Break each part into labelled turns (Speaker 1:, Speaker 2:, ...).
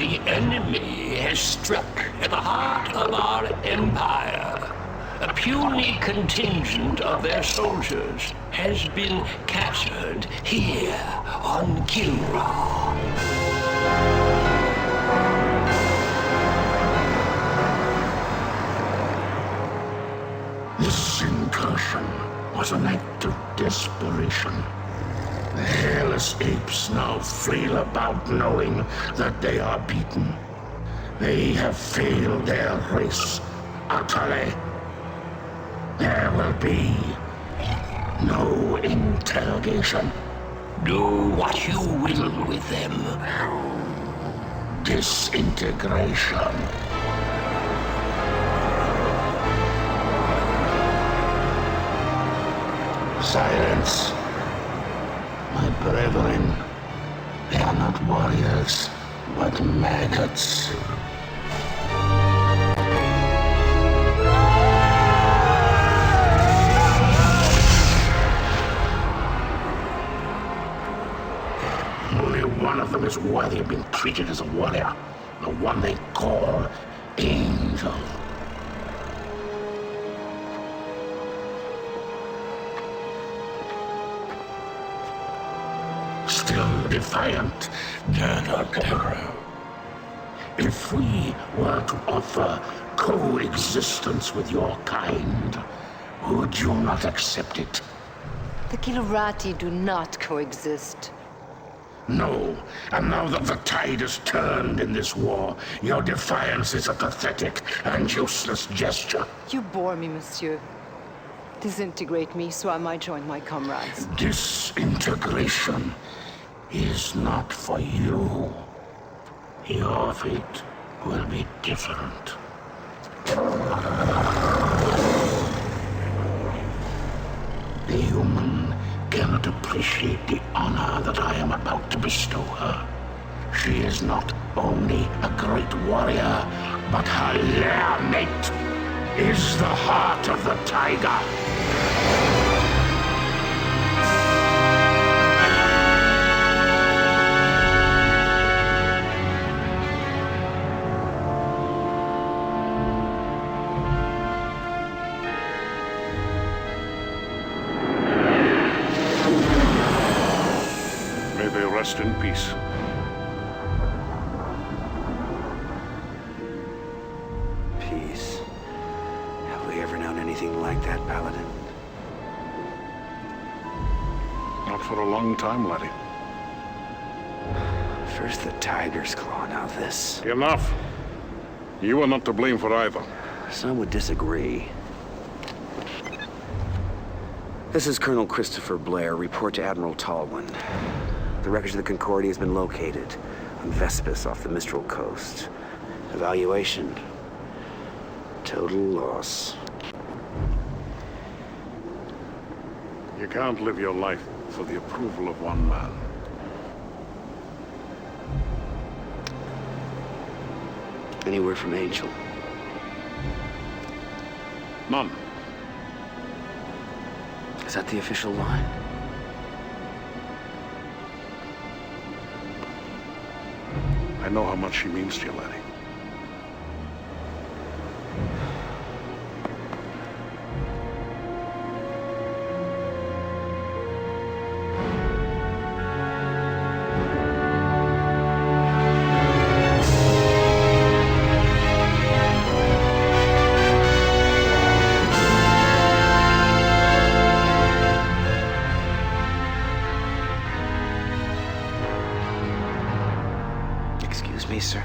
Speaker 1: The enemy has struck at the heart of our empire. A puny contingent of their soldiers has been captured here on Kilra.
Speaker 2: This incursion was an act of desperation. The hairless apes now flail about knowing that they are beaten. They have failed their race utterly. There will be no interrogation.
Speaker 1: Do what you will with them.
Speaker 2: Disintegration. Silence. My brethren, they are not warriors, but maggots. Only one of them is worthy of being treated as a warrior. The one they call Angel. Still defiant, terror. If we were to offer coexistence with your kind, would you not accept it?
Speaker 3: The Kilurati do not coexist.
Speaker 2: No, and now that the tide has turned in this war, your defiance is a pathetic and useless gesture.
Speaker 3: You bore me, monsieur. Disintegrate me so I might join my comrades.
Speaker 2: Disintegration is not for you. Your fate will be different. The human cannot appreciate the honor that I am about to bestow her. She is not only a great warrior, but her lair mate is the heart of the tiger.
Speaker 4: Rest in peace.
Speaker 5: Peace. Have we ever known anything like that, Paladin?
Speaker 4: Not for a long time, laddie.
Speaker 5: First the tiger's claw, now this.
Speaker 4: Enough. You are not to blame for either.
Speaker 5: Some would disagree. This is Colonel Christopher Blair. Report to Admiral Tallwin. The wreckage of the Concordia has been located on Vespus off the Mistral coast. Evaluation. Total loss.
Speaker 4: You can't live your life for the approval of one man.
Speaker 5: Any word from Angel?
Speaker 4: None.
Speaker 5: Is that the official line?
Speaker 4: I know how much she means to you, laddie.
Speaker 5: Excuse me, sir.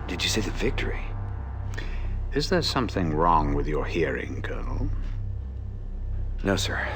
Speaker 5: Did you say the victory?
Speaker 6: Is there something wrong with your hearing, Colonel?
Speaker 5: No, sir.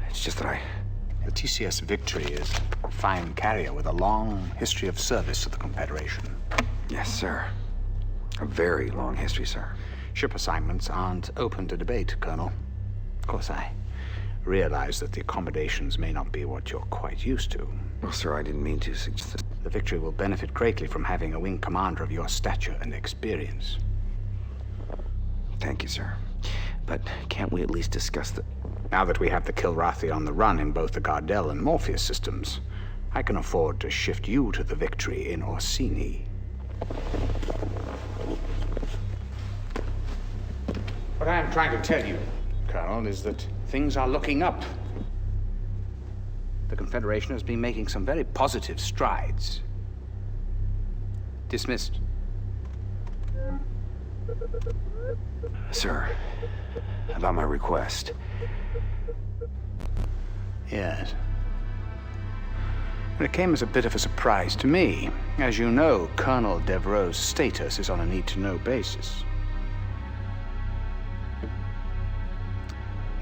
Speaker 5: It's just that
Speaker 6: The TCS Victory is a fine carrier with a long history of service to the Confederation.
Speaker 5: Yes, sir. A very long history, sir.
Speaker 6: Ship assignments aren't open to debate, Colonel. Of course, I realize that the accommodations may not be what you're quite used to.
Speaker 5: Well, sir, I didn't mean to suggest that.
Speaker 6: The Victory will benefit greatly from having a wing commander of your stature and experience.
Speaker 5: Thank you, sir. But can't we at least discuss the...
Speaker 6: Now that we have the Kilrathi on the run in both the Gardel and Morpheus systems, I can afford to shift you to the Victory in Orsini. What I am trying to tell you, Colonel, is that things are looking up. The Confederation has been making some very positive strides. Dismissed.
Speaker 5: Sir, about my request.
Speaker 6: Yes. It came as a bit of a surprise to me. As you know, Colonel Devereaux's status is on a need-to-know basis.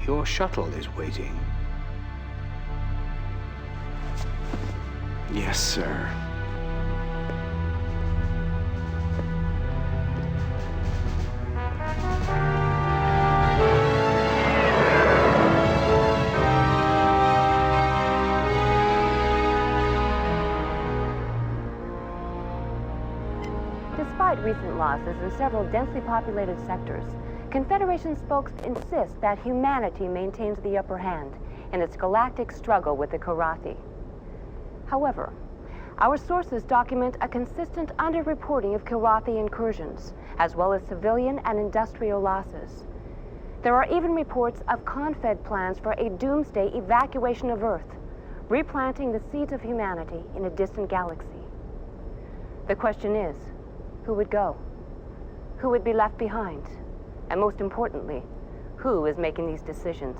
Speaker 6: Your shuttle is waiting.
Speaker 5: Yes, sir.
Speaker 7: Despite recent losses in several densely populated sectors, Confederation spokesmen insist that humanity maintains the upper hand in its galactic struggle with the Karathi. However, our sources document a consistent underreporting of Karathi incursions, as well as civilian and industrial losses. There are even reports of Confed plans for a doomsday evacuation of Earth, replanting the seeds of humanity in a distant galaxy. The question is, who would go? Who would be left behind? And most importantly, who is making these decisions?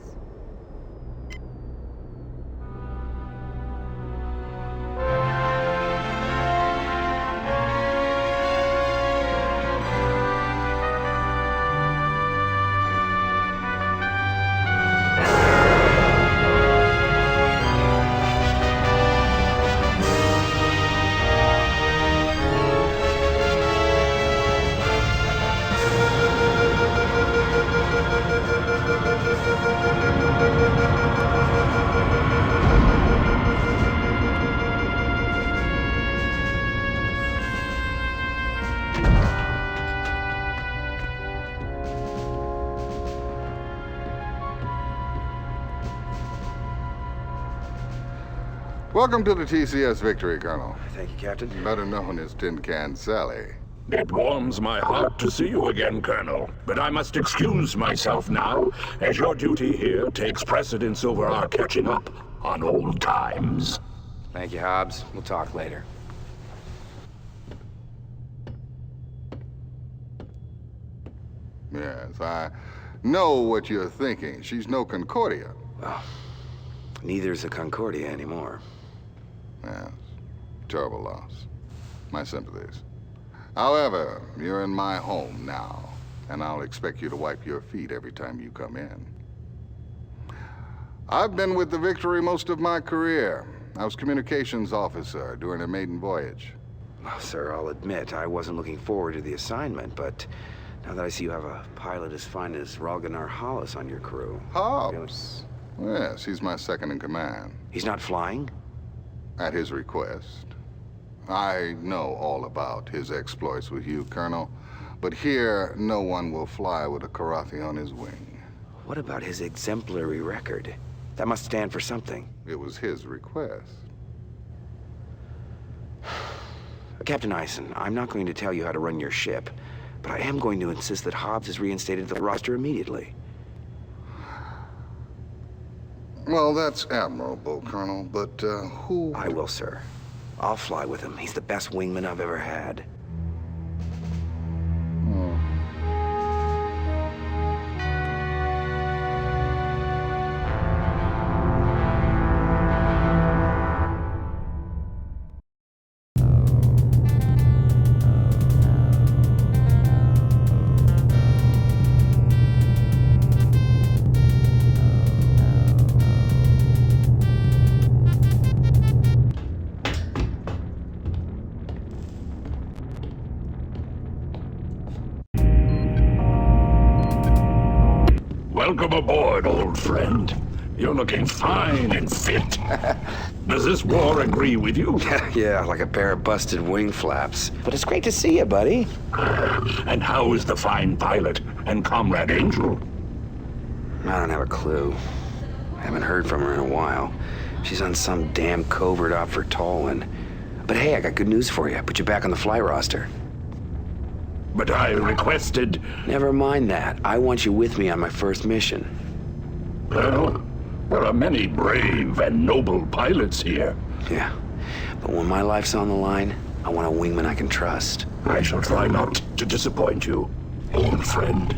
Speaker 8: Welcome to the TCS Victory, Colonel.
Speaker 5: Thank you, Captain.
Speaker 8: Better known as Tin Can Sally.
Speaker 1: It warms my heart to see you again, Colonel. But I must excuse myself now, as your duty here takes precedence over our catching up on old times.
Speaker 5: Thank you, Hobbs. We'll talk later.
Speaker 8: Yes, I know what you're thinking. She's no Concordia.
Speaker 5: Well, neither is a Concordia anymore.
Speaker 8: Yes, terrible loss. My sympathies. However, you're in my home now, and I'll expect you to wipe your feet every time you come in. I've been with the Victory most of my career. I was communications officer during a maiden voyage.
Speaker 5: Well, sir, I'll admit I wasn't looking forward to the assignment, but now that I see you have a pilot as fine as Ralganar Hollis on your crew...
Speaker 8: Hobbs? Yes, he's my second in command.
Speaker 5: He's not flying?
Speaker 8: At his request. I know all about his exploits with you, Colonel, but here no one will fly with a Karathi on his wing.
Speaker 5: What about his exemplary record? That must stand for something.
Speaker 8: It was his request.
Speaker 5: Captain Eisen, I'm not going to tell you how to run your ship, but I am going to insist that Hobbs is reinstated to the roster immediately.
Speaker 8: Well, that's admirable, Colonel, but who...
Speaker 5: I will, sir. I'll fly with him. He's the best wingman I've ever had.
Speaker 1: Welcome aboard, old friend. You're looking fine and fit. Does this war agree with you?
Speaker 5: Yeah, like a pair of busted wing flaps. But it's great to see you, buddy.
Speaker 1: And how is the fine pilot and Comrade Angel?
Speaker 5: I don't have a clue. I haven't heard from her in a while. She's on some damn covert op for Tolwyn. But hey, I got good news for you. I put you back on the fly roster.
Speaker 2: But I requested...
Speaker 5: Never mind that. I want you with me on my first mission.
Speaker 2: Well, there are many brave and noble pilots here.
Speaker 5: Yeah. But when my life's on the line, I want a wingman I can trust.
Speaker 2: I shall try not to disappoint you, old friend.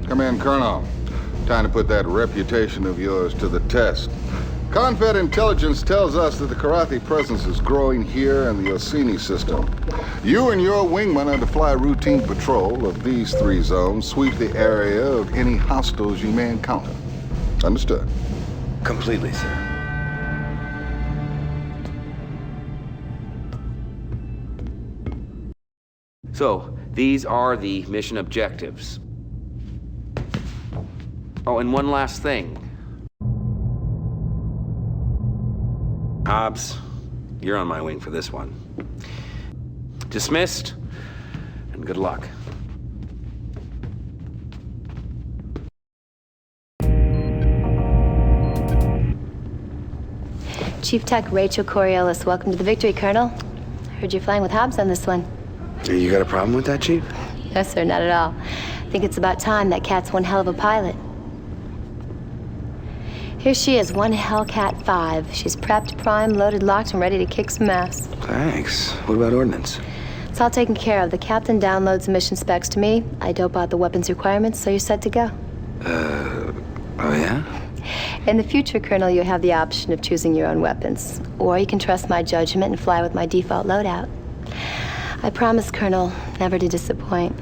Speaker 8: Come in, Colonel. Time to put that reputation of yours to the test. Confed intelligence tells us that the Karathi presence is growing here in the Orsini system. You and your wingman are to fly routine patrol of these 3 zones, sweep the area of any hostiles you may encounter. Understood?
Speaker 5: Completely, sir. So, these are the mission objectives. Oh, and one last thing. Hobbs, you're on my wing for this one. Dismissed, and good luck.
Speaker 9: Chief Tech Rachel Coriolis, welcome to the Victory, Colonel. Heard you're flying with Hobbs on this one.
Speaker 5: You got a problem with that, Chief?
Speaker 9: No, sir, not at all. I think it's about time. That cat's one hell of a pilot. Here she is, one Hellcat 5. She's prepped, primed, loaded, locked, and ready to kick some ass.
Speaker 5: Thanks. What about ordnance?
Speaker 9: It's all taken care of. The captain downloads the mission specs to me. I dope out the weapons requirements, so you're set to go.
Speaker 5: Oh yeah?
Speaker 9: In the future, Colonel, you have the option of choosing your own weapons. Or you can trust my judgment and fly with my default loadout. I promise, Colonel, never to disappoint.